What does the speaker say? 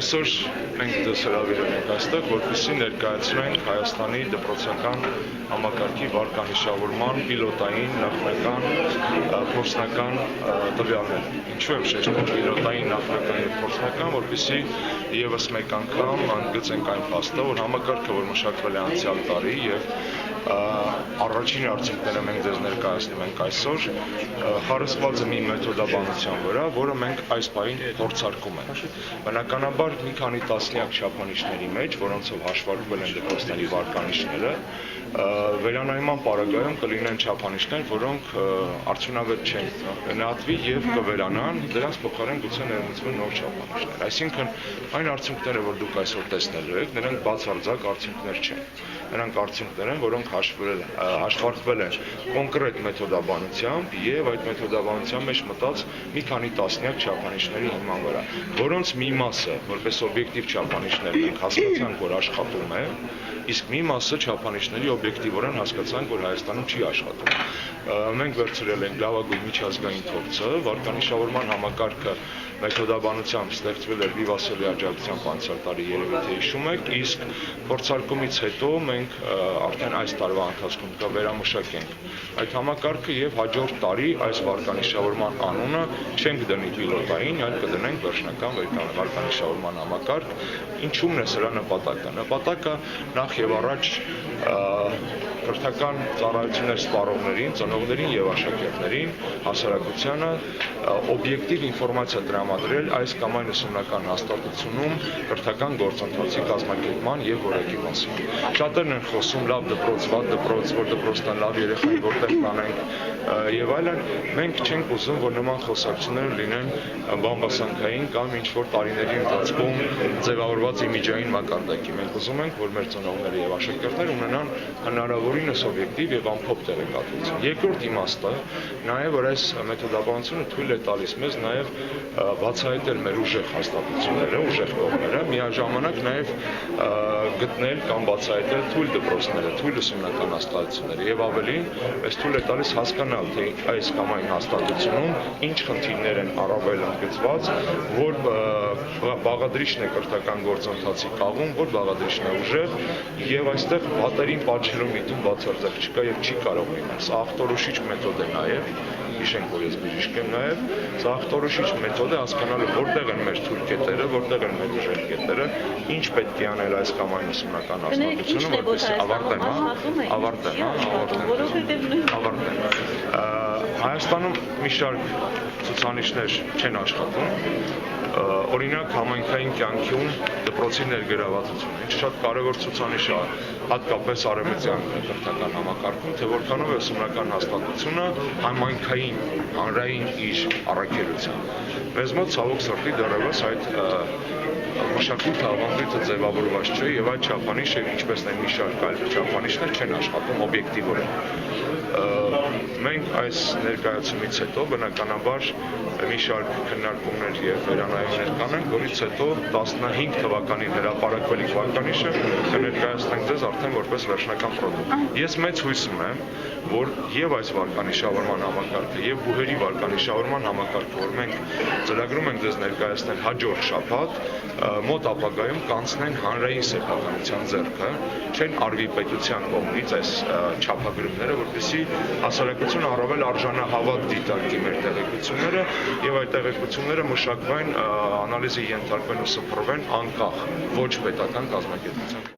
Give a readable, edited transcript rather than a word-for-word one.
Այսօր մենք դες հրավիրել ենք այստեղ, որպեսզի ներկայացնենք Հայաստանի դպրոցական համակարգի վարկանիշավորման պիլոտային, նախնական, փորձնական տվյալներ։ Ինչու եմ շեշտում պիլոտային, նախնական և փորձնական, որպեսզի ևս մեկ անգամ ընդգծենք այն փաստը, որ համակարգը, որ մշակվել է անցյալ տարի և առաջին արդյունքները մենք ձեզ ներկայացնում ենք այսօր, հարստված է մի մեթոդաբանության վրա, որը մենք այս պահին փորձարկում ենք։ Բնականաբար մի քանի տասնյակ չափանիշների մեջ, որոնցով հաշվարկվել են դպրոցների վարկանիշները, վերանայման պարագայում կլինեն չափանիշներ, որոնք արդյունավետ չեն գնահատվի և կվերանան, դրանց փոխարեն գուցե ներմուծվեն նոր չափանիշներ։ Այսինքն այն արդյունքները, որ դուք այսօր տեսնելու եք, նրանք բացարձակ արդյունքներ չեն։ Նրանք արդյունքներ են, որոնք հաշվարկվել են կոնկրետ մեթոդաբանությամբ և այդ մեթոդաբանության մեջ մտած մի քանի տասնյակ չափանիշների հիման վրա, որոնց մի մասը, որպես օբյեկտիվ չափանիշներ, մենք հասկացանք, որ աշխատում է, իսկ մի մասը չափանիշների օբյեկտիվորեն հասկացանք, որ Հայաստանում չի աշխատում։ Մենք վերցրել ենք լավագույն միջազգային փորձը, վարկանիշավորման համակարգը մեթոդաբանությամբ ստեղծվել էր Վիվասելի աջակցությամբ անցյալ տարի, երևի թե հիշում եք, իսկ փորձարկումից հետո մենք արդեն այս տարվա ընթացքում կվերամշակենք այդ համակարգը և հաջորդ տարի այս վարկանիշավորման անունը չենք դնի պիլոտային, այլ կդնենք վերջնական վարկանիշավորման համակարգ։ Ինչու՞մն է սրա նպատակը։ Նպատակը նախ և առաջ կրթական ծառայություններ սպառողներին, ծնողներին և աշակերտներին, հասարակությանը օբյեկտիվ ինֆորմացիա տրամադրել այս կամ այն ուսումնական հաստատությունում կրթական գործընթացի կազմակերպման և որակի մասին։ Շատերն են խոսում լավ դպրոց, վատ դպրոց, որ դպրոցն է լավ երեխային որտեղ տանենք և այլն, մենք չենք ուզում, որ նման խոսակցությունները լինեն բամբասանքային կամ ինչ-որ տարիների ընթացքում ձևավորված իմիջային մակարդակի։ Մենք ուզում ենք, որ մեր ծնողները և աշակերտները ունենան հնարավորինս օբյեկտիվ և ամփոփ տեղեկատվություն։ Երկրորդ իմաստը նա է, որ այս մեթոդաբանությունը թույլ է տալիս մեզ նաև բացահայտել մեր ուժեղ հաստատությունները, ուժեղ կողմերը, միաժամանակ նաև գտնել կամ բացահայտել թույլ դպրոցները, թույլ ուսումնական հաստատությունները և ավելին, մեզ թույլ է տալիս հասկանալ, թե այս կամ այն հաստատությունում ինչ խնդիրներ են առավել ընդգծված, որ բաղադրիչն է կրթական գործընթացի կաղում, որ բաղադրիչն է ուժեղ և այստեղ վատերին պատժելու միտում բացարձակ չկա և չի կարող լինել։ Սա ախտորոշիչ մեթոդ է նաև, հիշենք, որ ես բժիշկ եմ նաև, սա ախտորոշիչ մեթոդ է հասկանալու որտեղ են մեր թույլ կետերը, որտեղ են մեր ուժեղ կետերը, ինչ պետք է անել այս կամ այն ուսումնական հաստատությունում, որպեսզի ավարտեն։ Հայաստանում մի շարք ցուցանիշներ չեն աշխատում, օրինակ համայնքային կյանքում դպրոցի ներգրավվածությունը, ինչ շատ կարևոր ցուցանիշ է, հատկապես արևմտյան կրթական համակարգում, թե որքանով է ուսումնական հաստատությունը համայնքային, հանրային իր առաքելությամբ։ Մեզ մոտ ցավոք սրտի դեռևս այդ մշակույթը ավանդույթը ձևավորված չէ և այդ չափանիշը, ինչպես նաև մի շարք այլ չափանիշներ չեն աշխատում օբյեկտիվորեն։ Մենք այս ներկայացումից հետո բնականաբար մի շարք քննարկումներ և վերանայումներ կանենք, որից հետո 15 թվականին հրապարակվելիք վարկանիշը կներկայացնենք ձեզ արդեն որպես վերջնական պրոդուկտ։ Ես մեծ հույս ունեմ, որ և այս վարկանիշավորման համակարգը և բուհերի վարկանիշավորման համակարգը, որ մենք ծրագրում ենք ձեզ ներկայացնել հաջորդ շաբաթ, մոտ ապագայում կանցնեն հանրային սեփականության ձեռքը, չեն արվի պետության կողմից այս չափագրումները, որպեսզի հասարակությունը առավել արժանահավատ դիտարկի մեր տեղեկությունները և այդ տեղեկությունները մշակվեն, անալիզի ենթարկվեն ու սփռվեն անկախ ոչ պետական կազմակերպության։